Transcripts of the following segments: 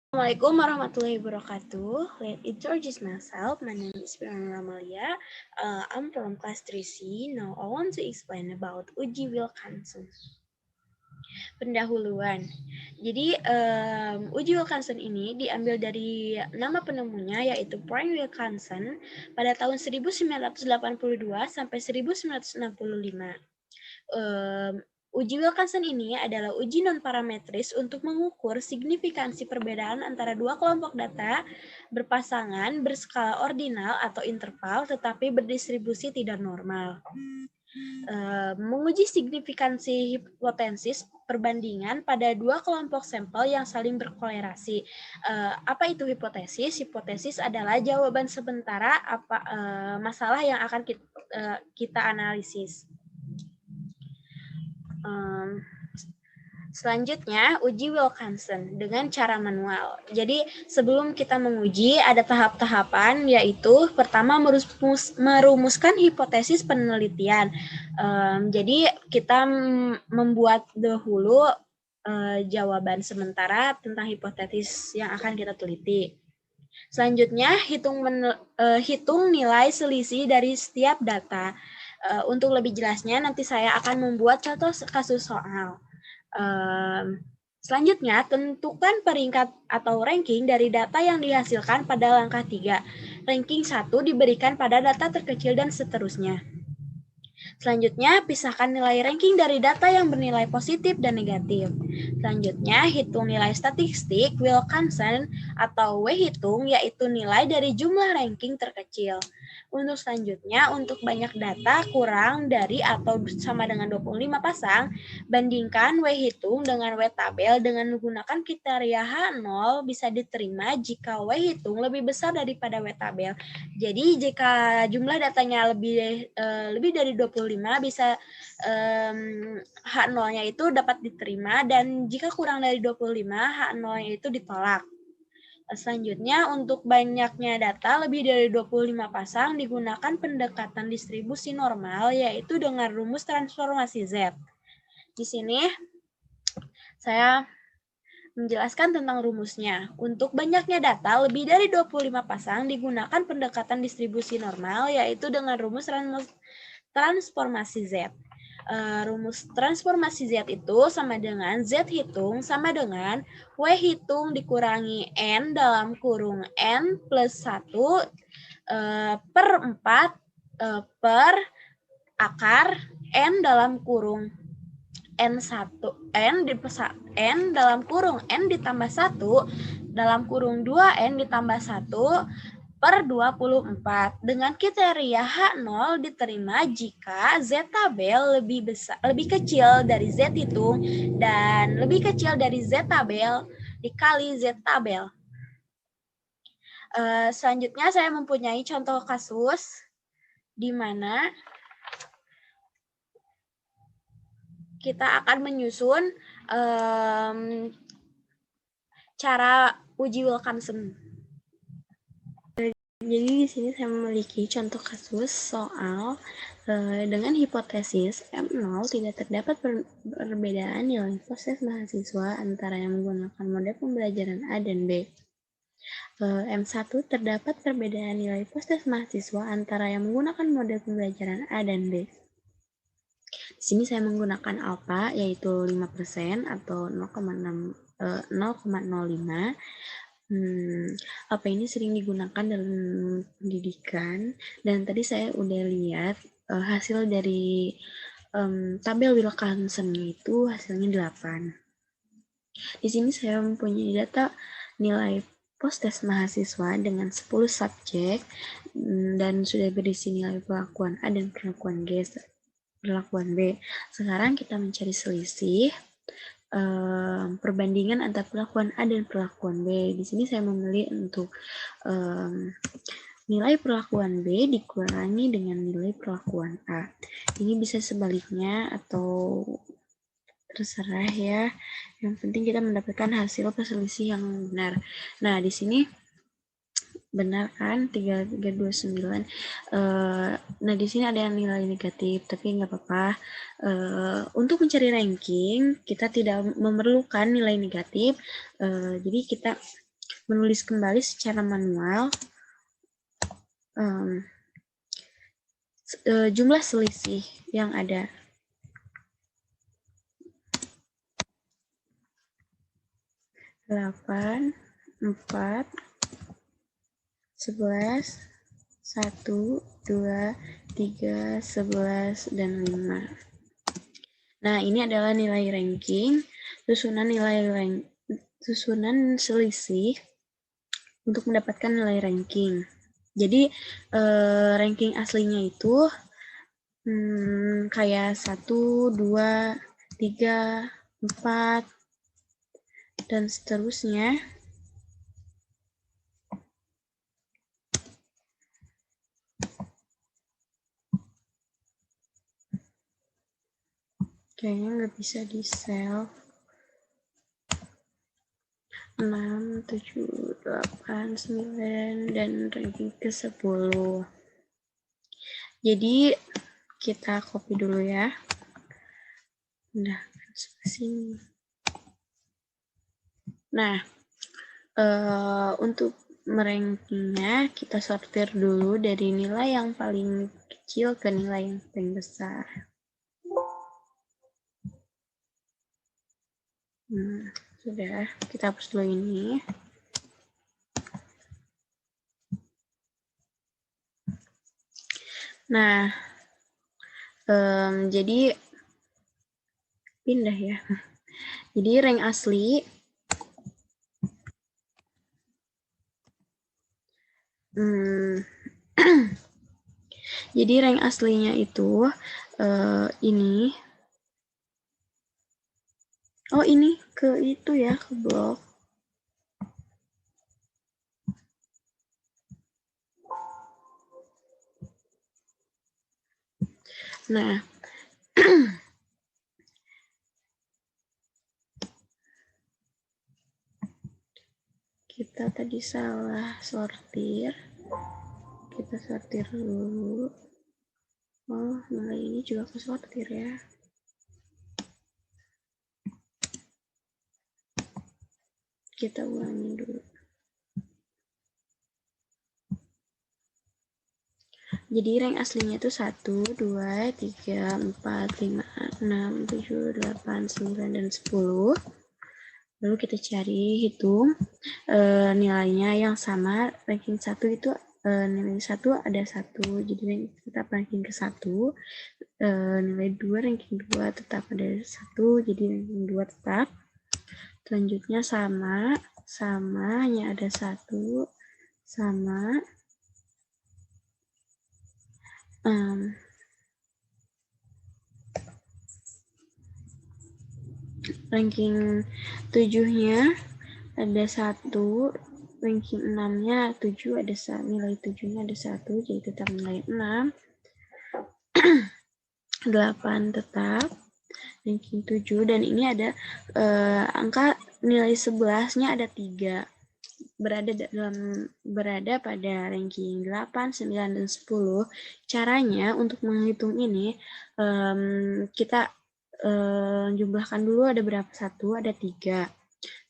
Assalamualaikum warahmatullahi wabarakatuh. Let me introduce myself. My name is Firman Ramalia. I'm from class 3C. Now I want to explain about uji Wilkinson. Pendahuluan. Jadi uji Wilkinson ini diambil dari nama penemunya yaitu Frank Wilkinson pada tahun 1982 sampai 1965. Uji Wilkinson ini adalah uji non-parametris untuk mengukur signifikansi perbedaan antara dua kelompok data berpasangan, berskala ordinal atau interval, tetapi berdistribusi tidak normal. Menguji signifikansi hipotesis perbandingan pada dua kelompok sampel yang saling berkolerasi. Apa itu hipotesis? Hipotesis adalah jawaban sementara masalah yang akan kita analisis. Selanjutnya, uji Wilkinson dengan cara manual. Jadi, sebelum kita menguji, ada tahap-tahapan, yaitu pertama merumuskan hipotesis penelitian. Jadi, kita membuat dahulu jawaban sementara tentang hipotesis yang akan kita teliti. Selanjutnya, hitung nilai selisih dari setiap data. Untuk lebih jelasnya, nanti saya akan membuat contoh kasus soal. Selanjutnya, tentukan peringkat atau ranking dari data yang dihasilkan pada langkah 3. Ranking 1 diberikan pada data terkecil dan seterusnya. Selanjutnya, pisahkan nilai ranking dari data yang bernilai positif dan negatif. Selanjutnya, hitung nilai statistik Wilkinson atau W-hitung, yaitu nilai dari jumlah ranking terkecil. Untuk selanjutnya, untuk banyak data kurang dari atau sama dengan 25 pasang, bandingkan W-hitung dengan W-tabel dengan menggunakan kriteria H0 bisa diterima jika W-hitung lebih besar daripada W-tabel. Jadi jika jumlah datanya lebih dari 25 bisa H0-nya itu dapat diterima, dan jika kurang dari 25 H0-nya itu ditolak. Selanjutnya, untuk banyaknya data lebih dari 25 pasang digunakan pendekatan distribusi normal, yaitu dengan rumus transformasi Z. Di sini saya menjelaskan tentang rumusnya. Untuk banyaknya data lebih dari 25 pasang digunakan pendekatan distribusi normal, yaitu dengan rumus transformasi Z. Rumus transformasi Z itu sama dengan Z hitung sama dengan W hitung dikurangi N dalam kurung N plus 1 per 4 per akar N dalam kurung N1 N dalam kurung N ditambah 1 dalam kurung 2N ditambah 1 per 24 dengan kriteria H0 diterima jika Z-tabel lebih kecil dari Z hitung dan lebih kecil dari Z-tabel dikali Z-tabel. Selanjutnya saya mempunyai contoh kasus di mana kita akan menyusun cara uji Wilkinson. Jadi di sini saya memiliki contoh kasus soal dengan hipotesis M0 tidak terdapat perbedaan nilai proses mahasiswa antara yang menggunakan model pembelajaran A dan B. M1 terdapat perbedaan nilai proses mahasiswa antara yang menggunakan model pembelajaran A dan B. Di sini saya menggunakan alfa yaitu 5% atau 0,05. Apa ini sering digunakan dalam pendidikan, dan tadi saya udah lihat hasil dari tabel Wilkinson itu hasilnya 8. Di sini saya mempunyai data nilai post-test mahasiswa dengan 10 subjek dan sudah berisi nilai perlakuan A dan perlakuan B. Sekarang kita mencari selisih perbandingan antara perlakuan A dan perlakuan B. Di sini saya memilih untuk nilai perlakuan B dikurangi dengan nilai perlakuan A. Ini bisa sebaliknya atau terserah ya. Yang penting kita mendapatkan hasil perselisih yang benar. Nah, di sini benar kan 3329. Nah di sini ada yang nilai negatif, tapi nggak apa-apa. Untuk mencari ranking kita tidak memerlukan nilai negatif, jadi kita menulis kembali secara manual jumlah selisih yang ada. Delapan, 4, 11, 1, 2, 3, 11, dan 5. Nah, ini adalah nilai ranking, susunan selisih untuk mendapatkan nilai ranking. Jadi, ranking aslinya itu kayak 1, 2, 3, 4, dan seterusnya. Kayaknya nggak bisa di sel. 6, 7, 8, 9, dan ranking ke-10. Jadi, kita copy dulu ya. Nah, sini. Nah, untuk merankingnya, kita sortir dulu dari nilai yang paling kecil ke nilai yang paling besar. Sudah, kita hapus dulu ini. Nah, jadi pindah ya. Jadi rank asli jadi rank aslinya itu ini. Oh, ini ke itu ya, ke blok. Nah, kita tadi salah sortir. Kita sortir dulu. Oh, nilai ini juga ke sortir ya. Kita ulangi dulu. Jadi rank aslinya itu 1, 2, 3, 4, 5, 6, 7, 8, 9, dan 10. Lalu kita cari, hitung nilainya yang sama. Ranking 1 itu nilai 1 ada 1. Jadi kita ranking ke 1. Nilai 2, ranking 2 tetap ada 1. Jadi ranking 2 tetap. Selanjutnya sama, hanya ada 1. Sama. Ranking 7-nya ada 1, ranking 6-nya 7, ada nilai 7-nya ada 1, jadi tetap nilai 6. 8 tetap, ranking 7, dan ini ada angka nilai 11-nya ada 3. Berada pada ranking 8, 9, dan 10. Caranya untuk menghitung ini, kita jumlahkan dulu ada berapa? 1, ada 3.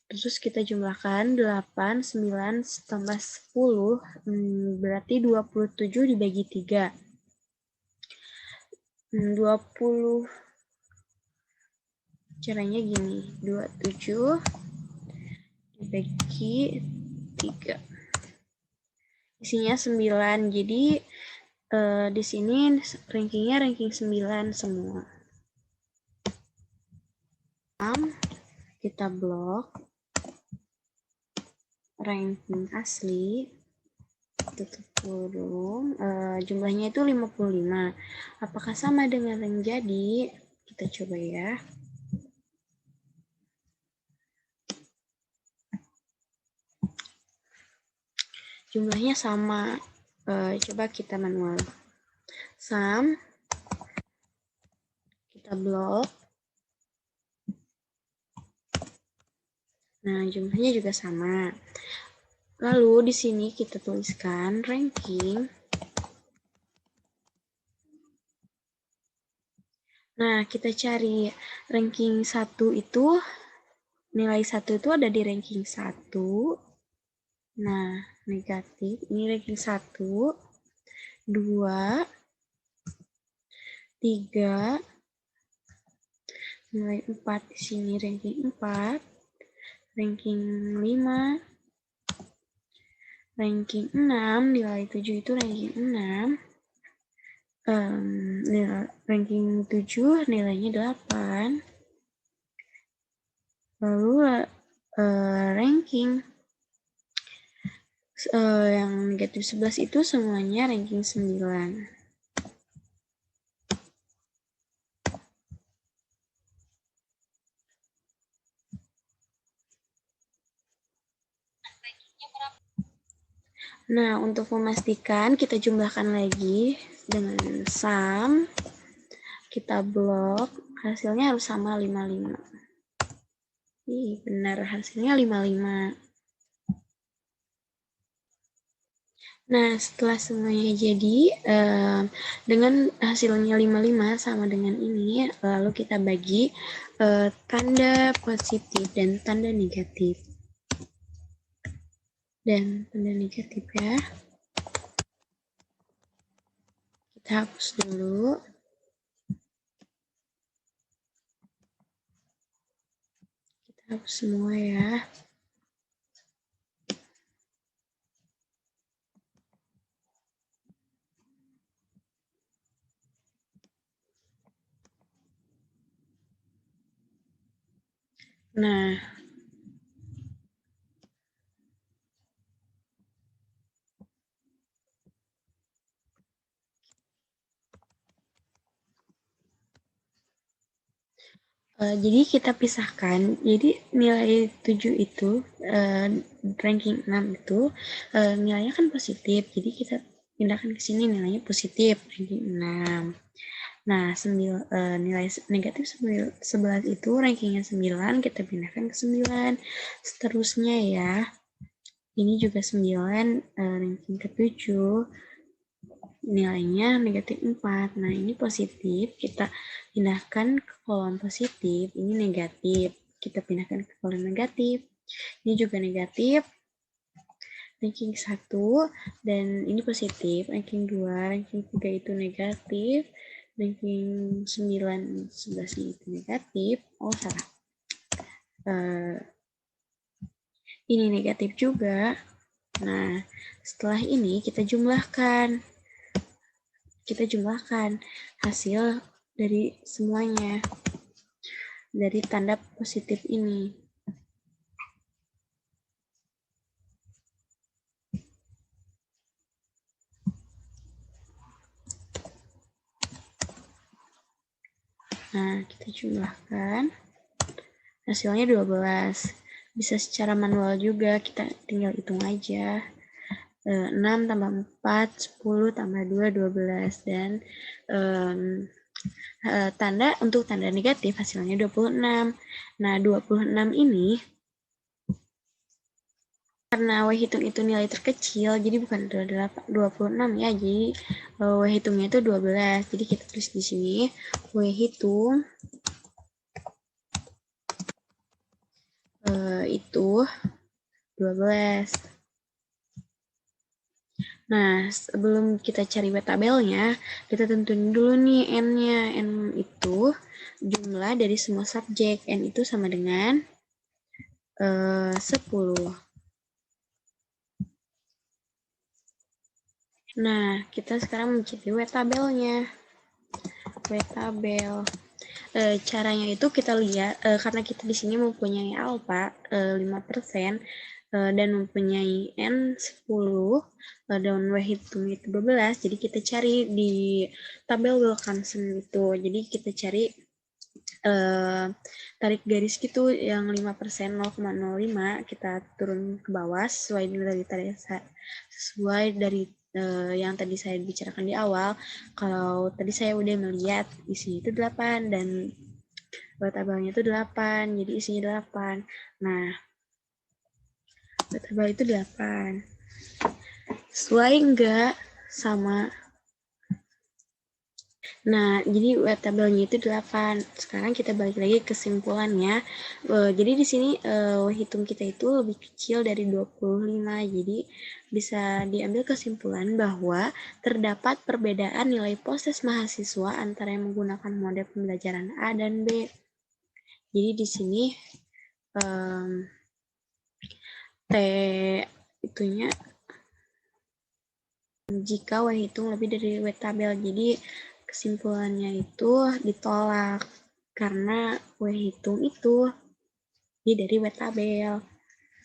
Terus kita jumlahkan 8, 9, tambah 10, berarti 27 dibagi 3. 20, caranya gini, 27 dibagi 3. Isinya 9, jadi di sini rankingnya ranking 9 semua. Kita blok ranking asli, tutup kurung, jumlahnya itu 55. Apakah sama dengan yang jadi? Kita coba ya. Jumlahnya sama. Coba kita manual. Sum, kita blok. Nah, jumlahnya juga sama. Lalu di sini kita tuliskan ranking. Nah, kita cari ranking 1 itu, nilai 1 itu ada di ranking 1. Nah, negatif. Ini ranking 1, 2, 3, nilai 4 di sini ranking 4, ranking 5, ranking 6, nilai 7 itu ranking 6, ranking 7 nilainya 8, lalu ranking yang negatif 11 itu semuanya ranking 9. Nah, untuk memastikan kita jumlahkan lagi dengan sum, kita blok, hasilnya harus sama 55. Ih, benar, hasilnya 55. Nah, setelah semuanya jadi, dengan hasilnya 55 sama dengan ini, lalu kita bagi tanda positif dan tanda negatif. Dan tanda negatif ya. Kita hapus dulu. Kita hapus semua ya. Nah, jadi kita pisahkan. Jadi nilai 7 itu, ranking 6 itu, nilainya kan positif. Jadi kita pindahkan ke sini nilainya positif, ranking 6. Nah, nilai negatif 11 itu rankingnya 9, kita pindahkan ke 9. Seterusnya ya. Ini juga 9, ranking ke-7. Nilainya negatif 4. Nah, ini positif, kita pindahkan ke kolom positif. Ini negatif, kita pindahkan ke kolom negatif. Ini juga negatif, ranking 1, dan ini positif, ranking 2, ranking 3 itu negatif, ranking 9, 11 itu negatif. Oh, salah. Ini negatif juga. Nah, setelah ini kita jumlahkan. Kita jumlahkan hasil dari semuanya, dari tanda positif ini. Nah, kita jumlahkan. Hasilnya 12. Bisa secara manual juga, kita tinggal hitung aja. 6 tambah 4, 10 tambah 2, 12. Dan untuk tanda negatif hasilnya 26. Nah, 26 ini karena W hitung itu nilai terkecil, jadi bukan 26 ya, jadi W hitungnya itu 12. Jadi kita tulis di sini W hitung itu 12. Nah, sebelum kita cari W tabelnya, kita tentuin dulu nih N-nya. N itu jumlah dari semua subjek. N itu sama dengan 10. Nah, kita sekarang mencari W tabelnya. W tabel. Caranya itu kita lihat, karena kita di sini mempunyai alfa 5%, dan mempunyai N 10, dan W hitung itu 12, jadi kita cari di tabel Wilkinson itu. Jadi kita cari tarik garis gitu yang 5%, 0,05, kita turun ke bawah sesuai dari yang tadi saya bicarakan di awal. Kalau tadi saya udah melihat isi itu 8 dan tabelnya itu 8, jadi isinya 8. Nah, tabel itu 8. Sesuai enggak sama? Nah, jadi tabelnya itu 8. Sekarang kita balik lagi ke kesimpulannya. Jadi di sini hitung kita itu lebih kecil dari 25. Jadi bisa diambil kesimpulan bahwa terdapat perbedaan nilai proses mahasiswa antara yang menggunakan model pembelajaran A dan B. Jadi di sini T itunya jika W hitung lebih dari W tabel. Jadi kesimpulannya itu ditolak karena W hitung itu lebih dari W tabel.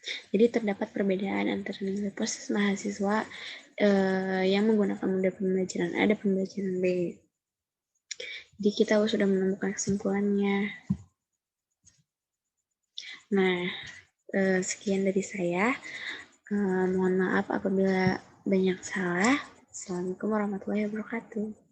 Jadi terdapat perbedaan antara nilai proses mahasiswa yang menggunakan model pembelajaran A dan pembelajaran B. Jadi kita sudah menemukan kesimpulannya. Nah, sekian dari saya. Mohon maaf apabila banyak salah. Assalamualaikum warahmatullahi wabarakatuh.